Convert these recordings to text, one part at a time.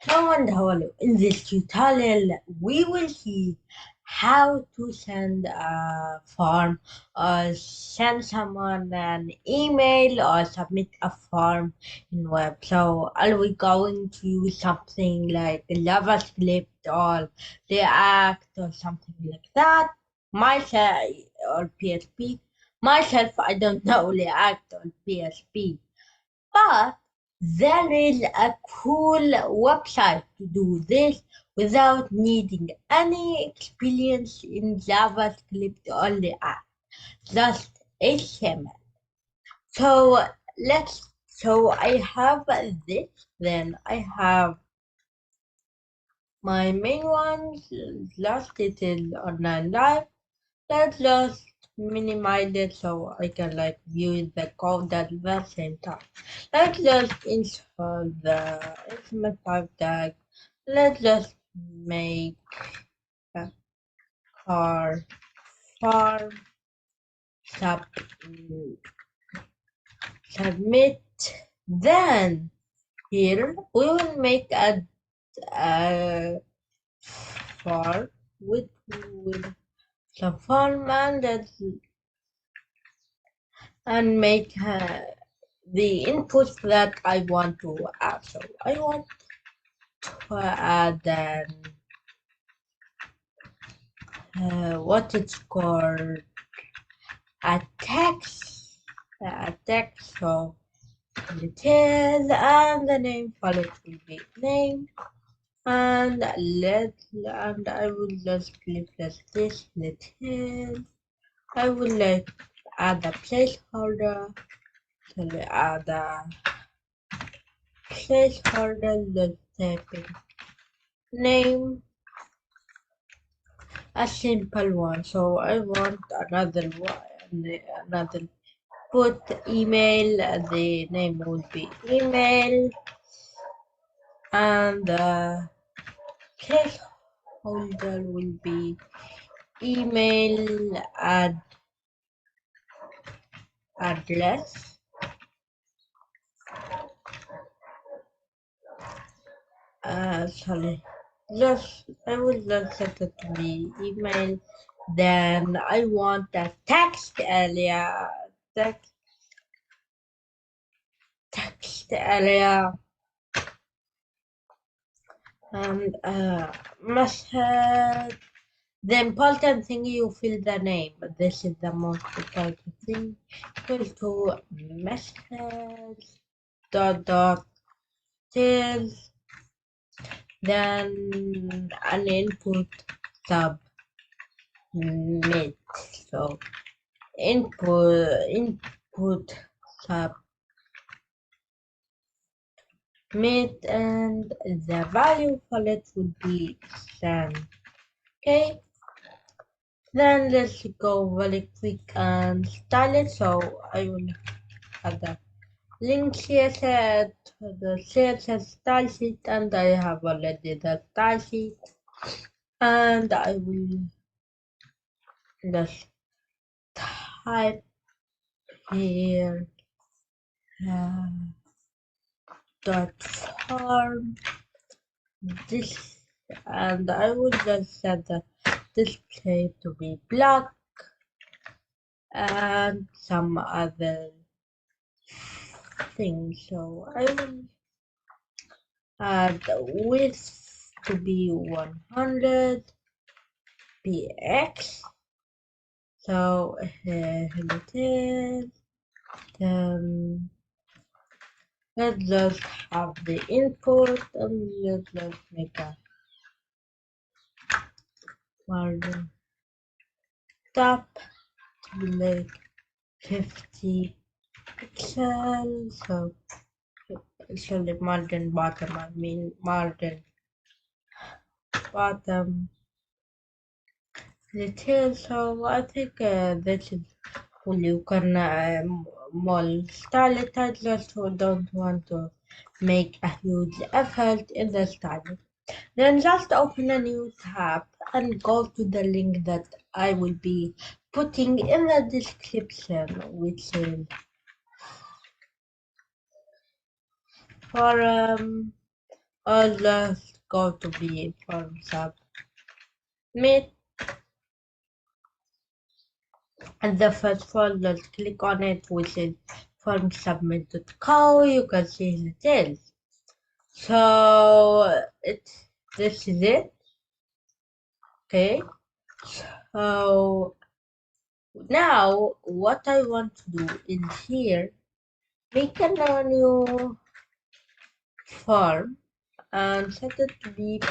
Hello and hello. In this tutorial, we will see how to send a form or send someone an email or submit a form in web. So are we going to use something like JavaScript or React or something like that? Myself or PHP. Myself, I don't know React or PHP. But there is a cool website to do this without needing any experience in JavaScript or React, just HTML. So so I have this, then I have my main ones, just it is online live. Let's just minimize it so I can like view the code at the same time. Let's just install the HTML5 tag. Let's just make a car farm sub, submit. Then here we will make a farm with the farm and make the input that I want to add. So I want to add what it's called a text. So detail and the name file will be name and I will just click this detail. I will like add a placeholder. So we add a placeholder. Let's type in name, a simple one. So I want another one, another put email. The name will be email, and the placeholder will be email address. Sorry. Just I will just set it to be email. Then I want the text area. Text text area and method. The important thing you fill the name, but this is the most important thing. Equal to message dot till, then an input submit. So input submit and the value for it would be send. Okay. Then let's go very quick and style it. So I will add the link CSS to the CSS style sheet, and I have already the style sheet, and I will just type here dot form this, and I will just set the display to be black and some other things. So I will add width to be 100 px. So here it is. Then let's just have the input and let's just make a margin top to like 50 pixels. So the margin bottom, I mean margin bottom detail. So I think this is full. You can more style it. I just don't want to make a huge effort in the style. Then just open a new tab and go to the link that I will be putting in the description, which is forum let's go to be form submit. And the first folder, click on it, which is formsubmit.co. You can see the details. So this is it. Okay. So now what I want to do is here, make a new form and set it to be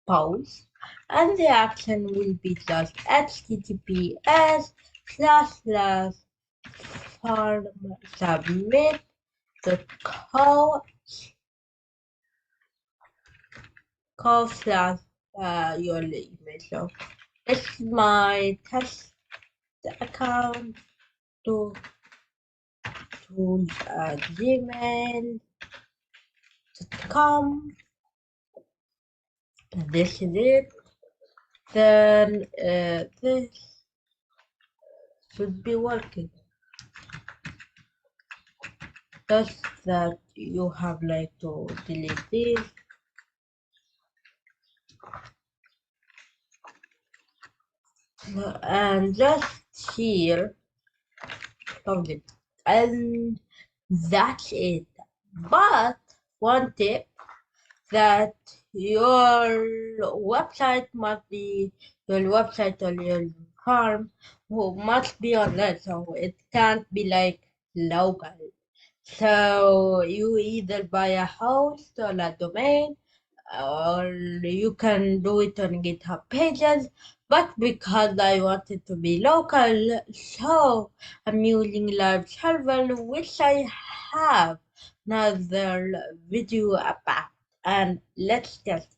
pause, and the action will be just https://form submit the co slash your email. So it's my test account to gmail.com. This is it. Then this should be working. Just that you have like to delete this. And just here, found it. And that's it. But one tip, that your website must be your website or your farm must be online, so it can't be like local. So you either buy a host or a domain, or you can do it on GitHub pages. But because I want it to be local, so I'm using live server, which I have another video about. And let's test it.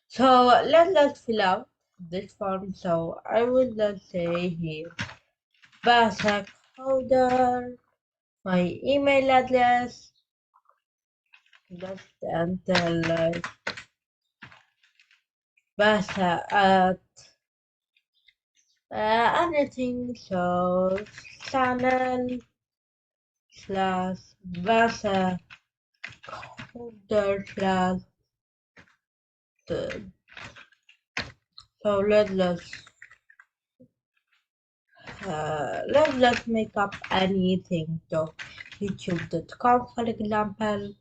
So let's fill out this form. So I will just say here, Basa Coder, my email address, just enter like Basa at anything. So channel slash Basa Coder slash the. So let's just make up anything. So youtube.com, for example.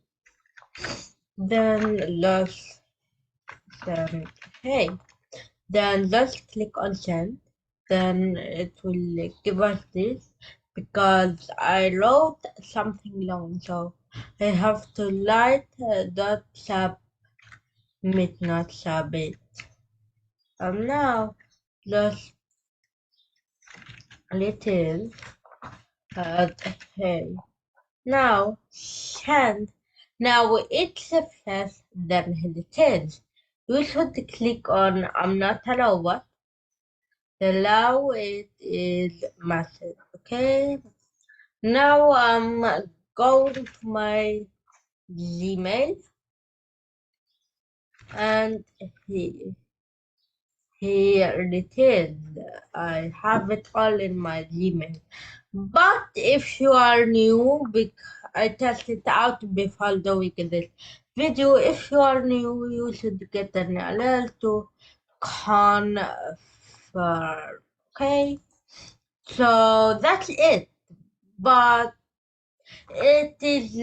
Then let's send. Hey, then just click on send. Then it will give us this, because I wrote something long, so I have to write dot submit, not submit. And now just little hey. Now send. Now it's a first, then details. You should click on I'm not a robot. Allow it is massive. Okay. Now I'm going to my Gmail, and here it is. I have it all in my Gmail. But if you are new, I tested out before doing this video. If you are new, you should get an alert to confirm. Okay, so that's it. But it is.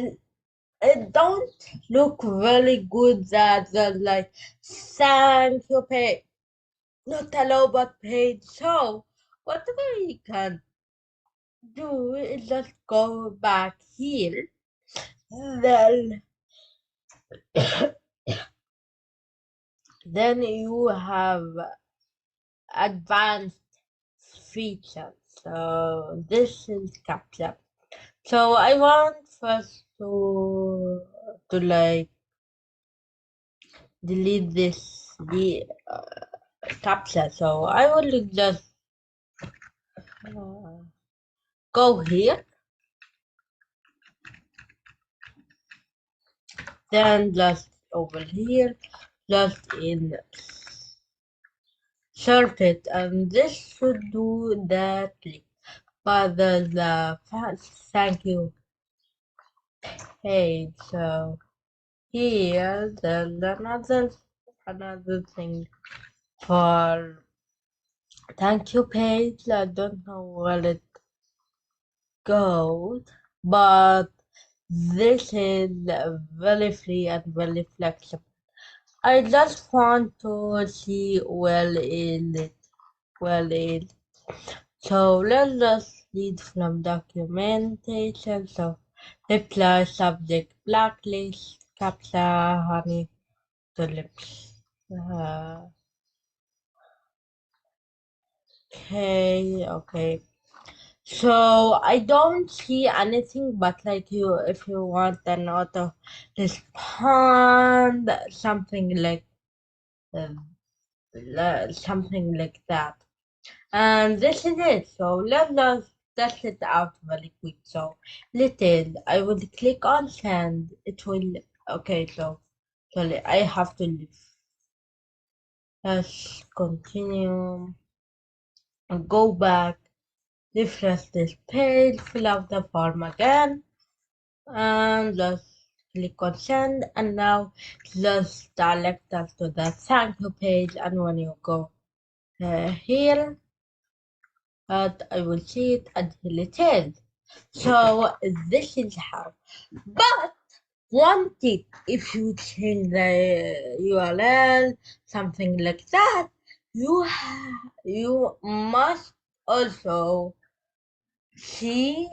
It don't look very good that like thank you page, not allow but paid. So what we can do is just go back here. Then then you have advanced features. So this is CAPTCHA. So I want first to like delete the CAPTCHA. So I will just go here, then just over here, just in sort it, and this should do that click. But the thank you page. So here there's another thing for thank you page. I don't know where it goes, but this is very free and very flexible. I just want to see well is. So let's just read from documentation. So reply subject blacklist captcha honey tulips. Okay. So I don't see anything but like you if you want an auto respond something like that. And this is it. So let's just test it out very quick. So little I will click on send. It will okay, so sorry, I have to leave. Let's continue and go back, refresh this page, fill out the form again, and just click on send. And now just direct us to the thank you page. And when you go here, I will see it until it ends. So this is how. But one tip, if you change the URL, something like that, you must also see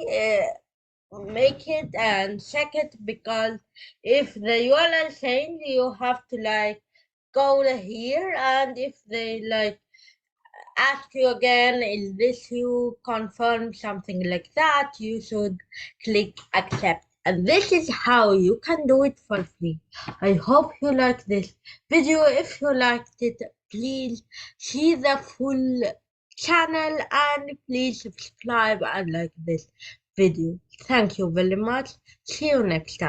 make it and check it, because if the URL change, you have to like go here, and if they like ask you again, is this you confirm something like that, you should click accept. And this is how you can do it for free. I hope you like this video. If you liked it, please see the full channel and please subscribe and like this video. Thank you very much. See you next time.